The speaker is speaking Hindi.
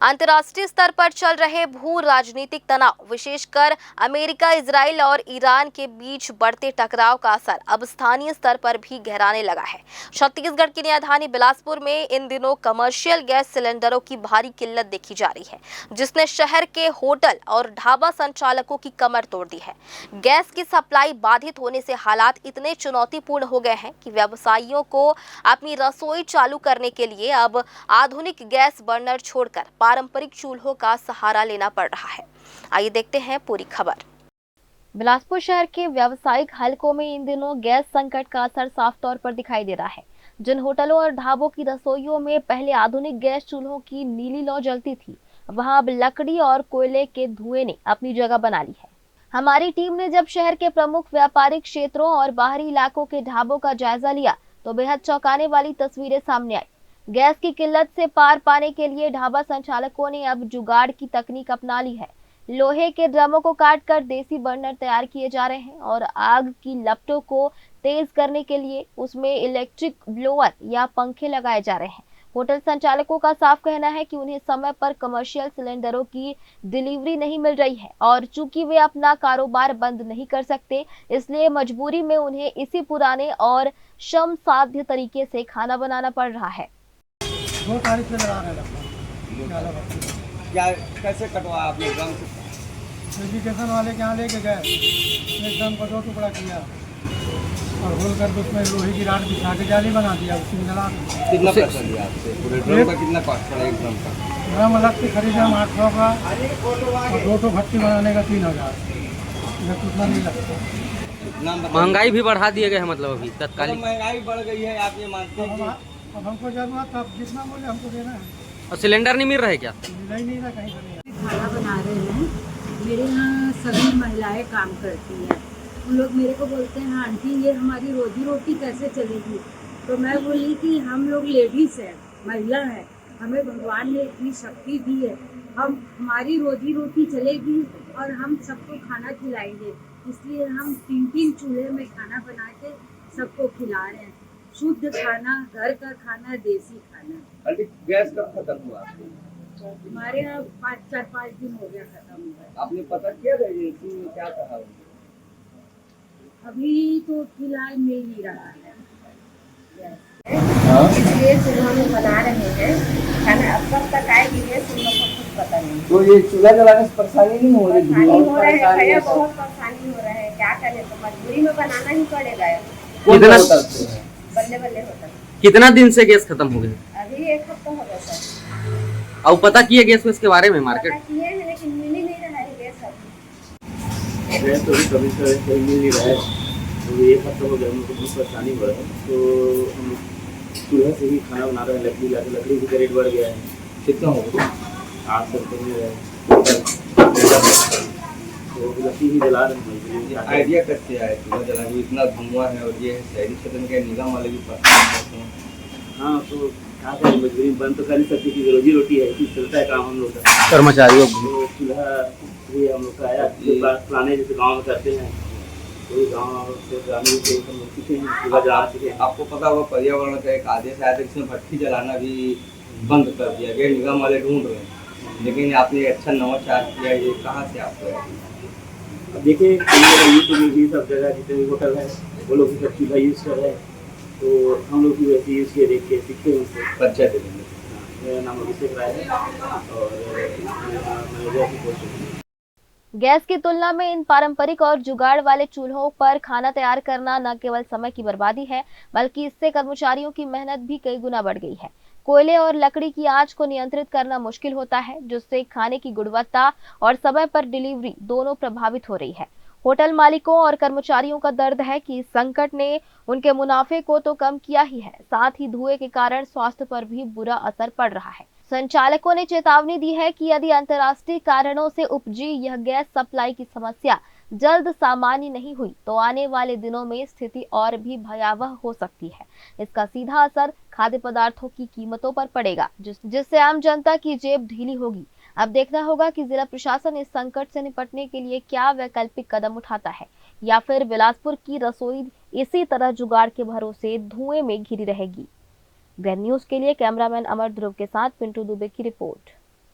अंतर्राष्ट्रीय स्तर पर चल रहे भू राजनीतिक तनाव, विशेषकर अमेरिका, इजराइल और ईरान के बीच बढ़ते टकराव का असर अब स्थानीय स्तर पर भी गहराने लगा है। छत्तीसगढ़ की राजधानी बिलासपुर में इन दिनों कमर्शियल गैस सिलेंडरों की भारी किल्लत देखी जा रही है, जिसने शहर के होटल और ढाबा संचालकों की कमर तोड़ दी है। गैस की सप्लाई बाधित होने से हालात इतने चुनौतीपूर्ण हो गए हैं कि व्यवसायियों को अपनी रसोई चालू करने के लिए अब आधुनिक गैस बर्नर छोड़कर पारंपरिक चूल्हों का सहारा लेना पड़ रहा है। आइए देखते हैं पूरी खबर। बिलासपुर शहर के व्यावसायिक हलकों में इन दिनों गैस संकट का असर साफ तौर पर दिखाई दे रहा है। जिन होटलों और ढाबों की रसोइयों में पहले आधुनिक गैस चूल्हों की नीली लौ जलती थी, वहां अब लकड़ी और कोयले के धुएं ने अपनी जगह बना ली है। हमारी टीम ने जब शहर के प्रमुख व्यापारिक क्षेत्रों और बाहरी इलाकों के ढाबों का जायजा लिया तो बेहद चौंकाने वाली तस्वीरें सामने आई। गैस की किल्लत से पार पाने के लिए ढाबा संचालकों ने अब जुगाड़ की तकनीक अपना ली है। लोहे के ड्रमों को काटकर देसी बर्नर तैयार किए जा रहे हैं और आग की लपटों को तेज करने के लिए उसमें इलेक्ट्रिक ब्लोअर या पंखे लगाए जा रहे हैं। होटल संचालकों का साफ कहना है कि उन्हें समय पर कमर्शियल सिलेंडरों की डिलीवरी नहीं मिल रही है और चूंकि वे अपना कारोबार बंद नहीं कर सकते, इसलिए मजबूरी में उन्हें इसी पुराने और श्रम साध्य तरीके से खाना बनाना पड़ रहा है। 2 तारीख से लगा रहे हैं। क्या कैसे कटवा आपने ड्रम से? एजुकेशन वाले के यहाँ लेके गए, एक ड्रम को 2 टुकड़ा किया और होल कर उसमें लोहे की राड बिछा के जाली बना दिया, उसी में जला दिया। कितना पैसा लिया आपसे? पूरे ड्रम का कितना कॉस्ट पड़ा एक ड्रम का? ड्रम अलग से खरीदे हम 800 का और 2 ठो भट्टी बनाने का 3000। इधर उतना नहीं लगता। महंगाई भी बढ़ा दिए गए हैं, मतलब अभी तत्कालीन महंगाई बढ़ गई है, आप ये मानते हैं? अब हमको जरूरत था, जितना बोले हमको देना है। और सिलेंडर नहीं मिल रहा है क्या? मिला ही नहीं रहा कहीं पर। खाना बना रहे हैं, मेरे यहाँ सभी महिलाएं काम करती हैं। उन लोग मेरे को बोलते हैं आंटी ये हमारी रोजी रोटी कैसे चलेगी? तो मैं बोली कि हम लोग लेडीज़ हैं, महिला हैं, हमें भगवान ने इतनी शक्ति दी है, हमारी रोजी रोटी चलेगी और हम सबको खाना खिलाएंगे। इसलिए हम 3-3 चूल्हे में खाना बना के सबको खिला रहे हैं। शुद्ध खाना, घर का खाना, देसी खाना। अभी गैस कब खत्म हुआ? हमारे यहाँ 4-5 दिन हो गया खत्म हुआ। आपने पता किया एजेंसी में क्या कहा? अभी तो फिलहाल मिल नहीं रहा है। इसलिए चूल्हा में बना रहे हैं खाना। अब कब तक आएगी गैस उन लोग को कुछ पता नहीं। तो ये चूल्हा जलाने से परेशानी नहीं हो रही? परेशानी हो रहा है भैया, बहुत परेशानी हो रहा है। क्या करें, तो मजबूरी में बनाना ही पड़ेगा। बल्ले होता है। कितना दिन से गैस खत्म हो गई? अभी 1 हफ्ता हो गया सर। और पता किए गैस इसके बारे में मार्केट? पता किए हैं लेकिन मिल ही नहीं रहा है गैस। गैस तो कभी कहीं मिल नहीं रहा है, तो 1 हफ्ता हो गया, हमको बहुत परेशानी हो रहा है। तो हम चूल्हे से ही खाना बना रहे हैं, लकड़ी की रेट बढ़ गया है। कितना होगा? 800 रुपये है, तो लकड़ी ही जला रहे हैं। आइडिया कैसे आया चूल्हा जलाने? इतना धुआं है और ये शहरी क्षेत्र के निगम वाले भी परेशान हैं। हाँ, तो क्या करें, मजबूरी बंद तो कर नहीं सकती कि रोजी रोटी है, इसी चलता है काम हम लोग का। कर्मचारियों तो चूल्हा भी हम लोग का आया, पुराने जैसे गाँव में करते हैं, तो गाँव से ग्रामीण से हम लोग सीखे हैं, चूल्हा जला सीखे। आपको पता होगा पर्यावरण का एक आदेश आया था, इसमें भट्टी जलाना भी बंद कर दिया गया, निगम वाले ढूंढ रहे हैं। लेकिन आपने अच्छा नवाचार किया, ये कहाँ से आपको? अब देखिए यूट्यूब में भी सब जगह जितने भी होटल है वो लोग भी सब चूल्हा यूज़ कर रहे हैं, तो हम लोग भी वैसे यूज़ किए, देख के सीखे उनसे। परिचय दे देंगे। मेरा नाम अभिषेक राय है और मैनेजर की पोस्ट है। गैस की तुलना में इन पारंपरिक और जुगाड़ वाले चूल्हों पर खाना तैयार करना न केवल समय की बर्बादी है, बल्कि इससे कर्मचारियों की मेहनत भी कई गुना बढ़ गई है। कोयले और लकड़ी की आंच को नियंत्रित करना मुश्किल होता है, जिससे खाने की गुणवत्ता और समय पर डिलीवरी दोनों प्रभावित हो रही है। होटल मालिकों और कर्मचारियों का दर्द है कि इस संकट ने उनके मुनाफे को तो कम किया ही है, साथ ही धुएं के कारण स्वास्थ्य पर भी बुरा असर पड़ रहा है। संचालकों ने चेतावनी दी है कि यदि अंतर्राष्ट्रीय कारणों से उपजी यह गैस सप्लाई की समस्या जल्द सामान्य नहीं हुई तो आने वाले दिनों में स्थिति और भी भयावह हो सकती है। इसका सीधा असर खाद्य पदार्थों की कीमतों पर पड़ेगा, जिससे आम जनता की जेब ढीली होगी। अब देखना होगा कि जिला प्रशासन इस संकट से निपटने के लिए क्या वैकल्पिक कदम उठाता है, या फिर बिलासपुर की रसोई इसी तरह जुगाड़ के भरोसे धुएं में घिरी रहेगी। ग्रैंड न्यूज के लिए कैमरामैन अमर ध्रुव के साथ पिंटू दुबे की रिपोर्ट।